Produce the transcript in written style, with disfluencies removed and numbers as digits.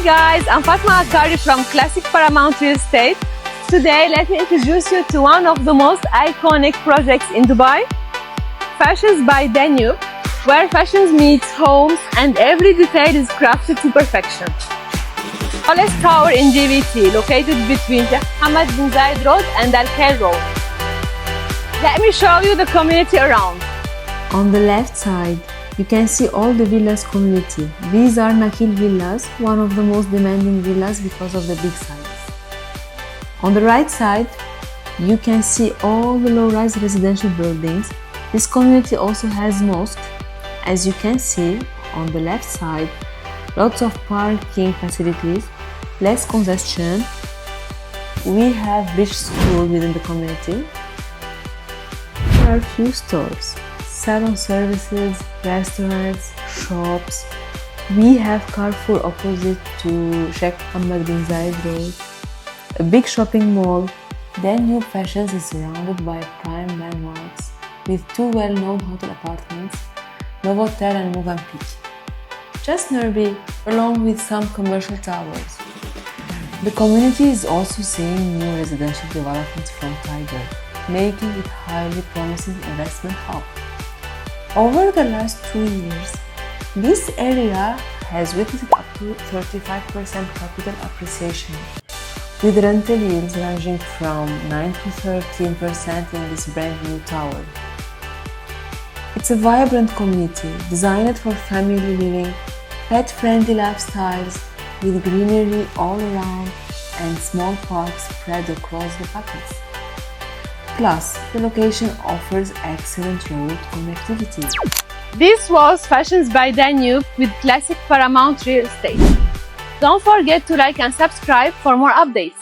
Hi guys, I'm Fatma Akari from Classic Paramount Real Estate. Today, let me introduce you to one of the most iconic projects in Dubai, Fashionz by Danube, where fashions meets homes and every detail is crafted to perfection. Tallest tower in GVT, located between Sheikh Mohammed bin Zayed Road and Al Khair Road. Let me show you the community around. On the left side, you can see all the villas community. These are Nakil villas, one of the most demanding villas because of the big size. On the right side, you can see all the low-rise residential buildings. This community also has mosque. As you can see on the left side, lots of parking facilities, less congestion. We have beach school within the community. There are few stores, salon services, restaurants, shops. We have Carrefour opposite to Sheikh Mohammed bin Zayed Road, a big shopping mall. Danube Fashionz is surrounded by prime landmarks with two well-known hotel apartments, Novotel and Movenpick. Just nearby, along with some commercial towers. The community is also seeing new residential developments from Tiger, making it a highly promising investment hub. Over the last 2 years, this area has witnessed up to 35% capital appreciation, with rental yields ranging from 9 to 13% in this brand new tower. It's a vibrant community designed for family living, pet-friendly lifestyles with greenery all around and small parks spread across the pockets. Plus, the location offers excellent road connectivity. This was Fashionz by Danube with Classic Paramount Real Estate. Don't forget to like and subscribe for more updates.